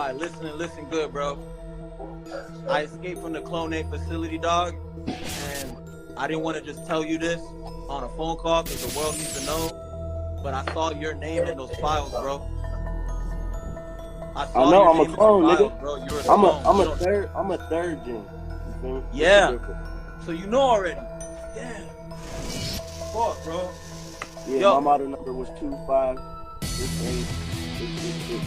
Alright, listen good, bro. I escaped from the Clonaid facility, dog, and I didn't want to just tell you this on a phone call because the world needs to know, but I saw your name in those files, bro. I know I'm a clone, nigga. Bro. You're a clone. I'm a third gen. You feel me? Yeah. So you know already. Damn. Fuck, bro. Yeah, yo. My model number was 2568666.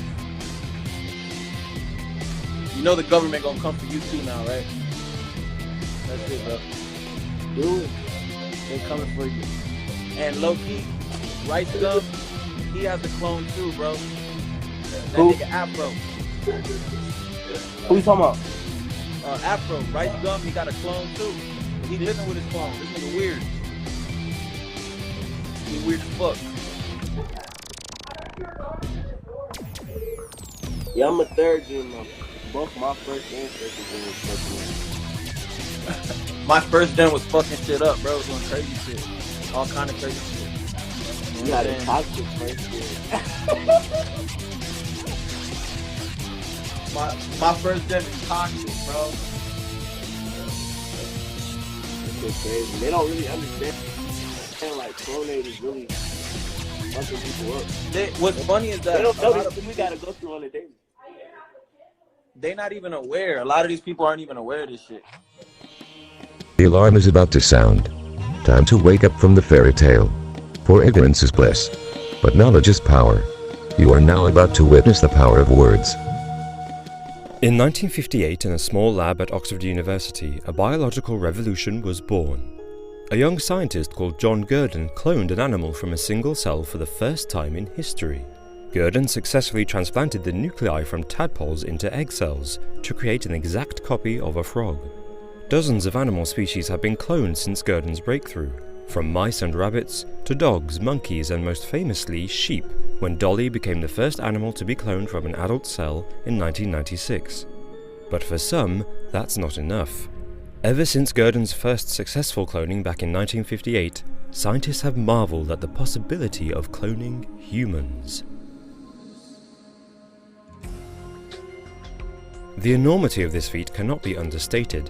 You know the government gonna come for you too now, right? That's it, bro. Do it. They coming for you. And low-key, Raëlism, he has a clone too, bro. That nigga Afro. Who you talking about? Afro. Raëlism, he got a clone too. He living with his clone. This nigga weird. He weird as fuck. Yeah, I'm a third gen though. Both my first and second gen was fucking. My first gen was fucking shit up, bro. Doing crazy shit. All kind of crazy shit. You got a toxic first gen. My first gen is toxic, bro. It's crazy. They don't really understand. Like Clonaid is really fucking people up. What's funny is that they don't know this we gotta go through on a daily. They're not even aware. A lot of these people aren't even aware of this shit. The alarm is about to sound. Time to wake up from the fairy tale. For ignorance is bliss, but knowledge is power. You are now about to witness the power of words. In 1958, in a small lab at Oxford University, a biological revolution was born. A young scientist called John Gurdon cloned an animal from a single cell for the first time in history. Gurdon successfully transplanted the nuclei from tadpoles into egg cells to create an exact copy of a frog. Dozens of animal species have been cloned since Gurdon's breakthrough, from mice and rabbits to dogs, monkeys, and most famously sheep, when Dolly became the first animal to be cloned from an adult cell in 1996. But for some, that's not enough. Ever since Gurdon's first successful cloning back in 1958, scientists have marveled at the possibility of cloning humans. The enormity of this feat cannot be understated.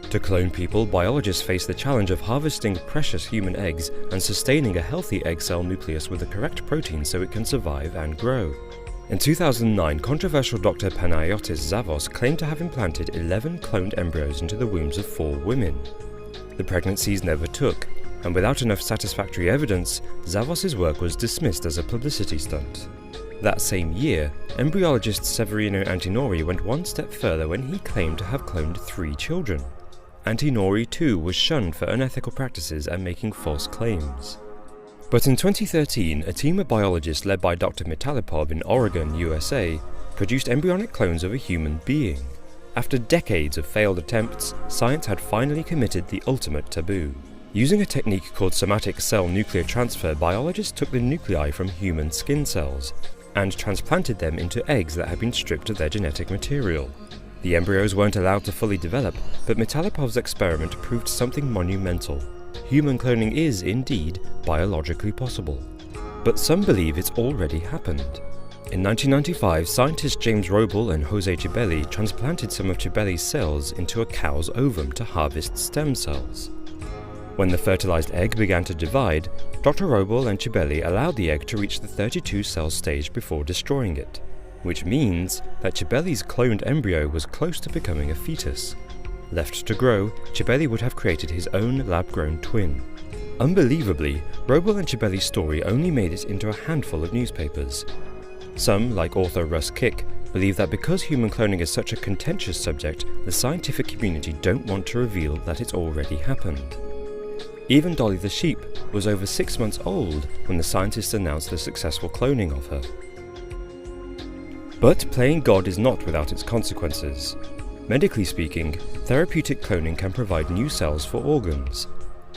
To clone people, biologists face the challenge of harvesting precious human eggs and sustaining a healthy egg cell nucleus with the correct protein so it can survive and grow. In 2009, controversial Dr. Panayotis Zavos claimed to have implanted 11 cloned embryos into the wombs of 4 women. The pregnancies never took, and without enough satisfactory evidence, Zavos' work was dismissed as a publicity stunt. That same year, embryologist Severino Antinori went one step further when he claimed to have cloned 3 children. Antinori too was shunned for unethical practices and making false claims. But in 2013, a team of biologists led by Dr. Mitalipov in Oregon, USA, produced embryonic clones of a human being. After decades of failed attempts, science had finally committed the ultimate taboo. Using a technique called somatic cell nuclear transfer, biologists took the nuclei from human skin cells and transplanted them into eggs that had been stripped of their genetic material. The embryos weren't allowed to fully develop, but Mitalipov's experiment proved something monumental. Human cloning is, indeed, biologically possible. But some believe it's already happened. In 1995, scientists James Roble and Jose Cibelli transplanted some of Cibelli's cells into a cow's ovum to harvest stem cells. When the fertilized egg began to divide, Dr. Roble and Cibelli allowed the egg to reach the 32-cell stage before destroying it, which means that Cibelli's cloned embryo was close to becoming a fetus. Left to grow, Cibelli would have created his own lab-grown twin. Unbelievably, Roble and Cibelli's story only made it into a handful of newspapers. Some, like author Russ Kick, believe that because human cloning is such a contentious subject, the scientific community don't want to reveal that it's already happened. Even Dolly the sheep was over 6 months old when the scientists announced the successful cloning of her. But playing God is not without its consequences. Medically speaking, therapeutic cloning can provide new cells for organs,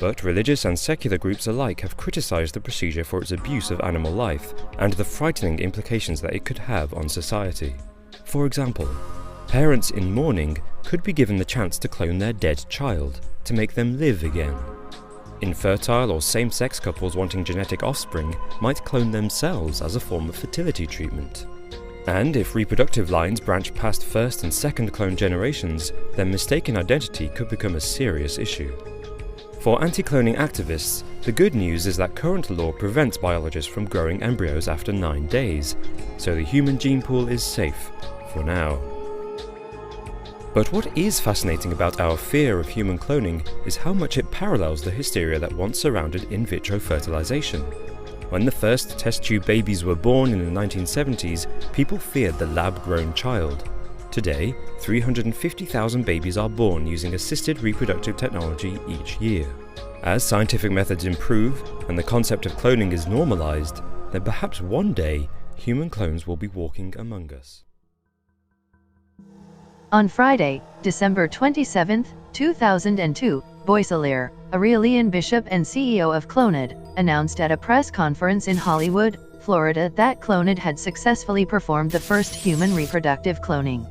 but religious and secular groups alike have criticized the procedure for its abuse of animal life and the frightening implications that it could have on society. For example, parents in mourning could be given the chance to clone their dead child to make them live again. Infertile or same-sex couples wanting genetic offspring might clone themselves as a form of fertility treatment. And if reproductive lines branch past first and second clone generations, then mistaken identity could become a serious issue. For anti-cloning activists, the good news is that current law prevents biologists from growing embryos after 9 days, so the human gene pool is safe, for now. But what is fascinating about our fear of human cloning is how much it parallels the hysteria that once surrounded in vitro fertilization. When the first test tube babies were born in the 1970s, people feared the lab-grown child. Today, 350,000 babies are born using assisted reproductive technology each year. As scientific methods improve and the concept of cloning is normalized, then perhaps one day human clones will be walking among us. On Friday, December 27, 2002, Boisselier, a Raëlian bishop and CEO of Clonaid, announced at a press conference in Hollywood, Florida that Clonaid had successfully performed the first human reproductive cloning.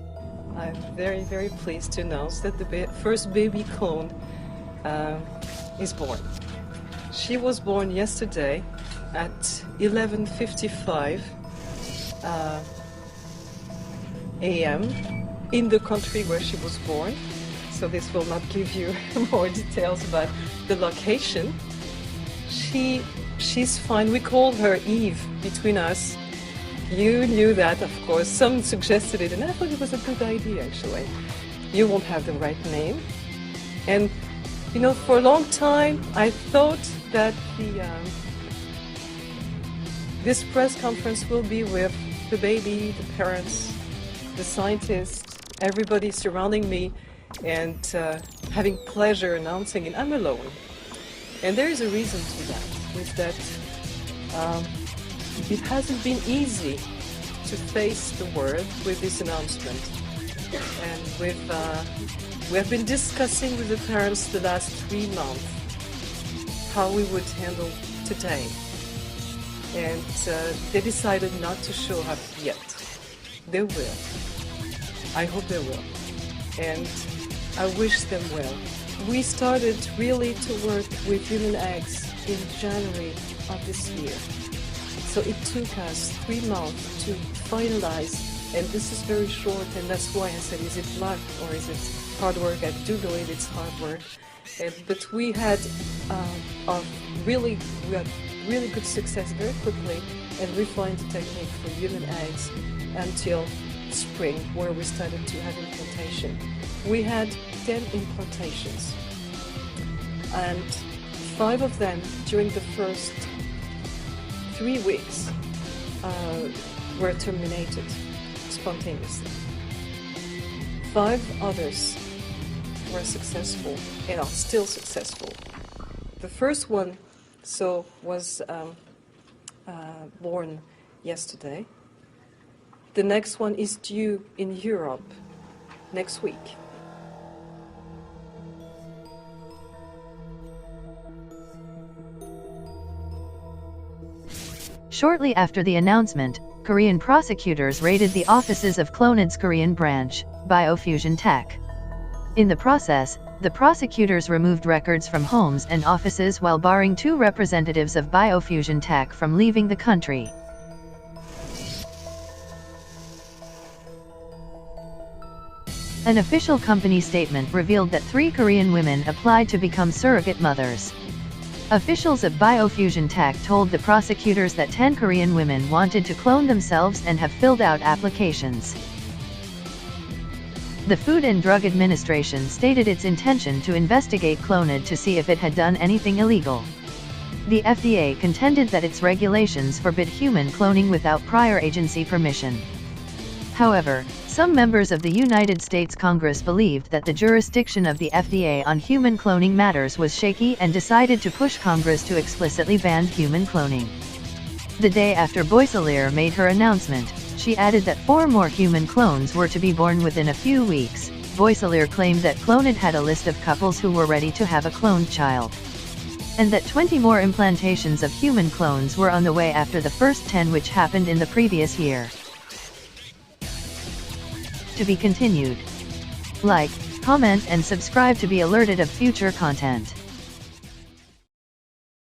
I'm very, very pleased to announce that the first baby clone is born. She was born yesterday at 11:55 a.m. in the country where she was born. So this will not give you more details about the location. She's fine. We call her Eve between us. You knew that, of course. Some suggested it, and I thought it was a good idea, actually. You won't have the right name. And, you know, for a long time, I thought that this press conference will be with the baby, the parents, the scientists, everybody surrounding me, and having pleasure announcing it. I'm alone. And there is a reason to that, is that it hasn't been easy to face the world with this announcement. And we have been discussing with the parents the last 3 months how we would handle today. And they decided not to show up yet. They will. I hope they will. And I wish them well. We started really to work with human eggs in January of this year. So it took us 3 months to finalize, and this is very short, and that's why I said, is it luck or is it hard work? I do believe it's hard work. But we had really good success very quickly, and refined the technique for human eggs until spring, where we started to have implantation. We had 10 implantations, and 5 of them during the first 3 weeks were terminated spontaneously. 5 others were successful and are still successful. The first one was born yesterday. The next one is due in Europe next week. Shortly after the announcement, Korean prosecutors raided the offices of Clonaid's Korean branch, Biofusion Tech. In the process, the prosecutors removed records from homes and offices while barring 2 representatives of Biofusion Tech from leaving the country. An official company statement revealed that 3 Korean women applied to become surrogate mothers. Officials of Biofusion Tech told the prosecutors that 10 Korean women wanted to clone themselves and have filled out applications. The Food and Drug Administration stated its intention to investigate Clonaid to see if it had done anything illegal. The FDA contended that its regulations forbid human cloning without prior agency permission. However, some members of the United States Congress believed that the jurisdiction of the FDA on human cloning matters was shaky and decided to push Congress to explicitly ban human cloning. The day after Boisselier made her announcement, she added that 4 more human clones were to be born within a few weeks. Boisselier claimed that Clonaid had a list of couples who were ready to have a cloned child, and that 20 more implantations of human clones were on the way after the first 10 which happened in the previous year. To be continued. Like, comment and subscribe to be alerted of future content.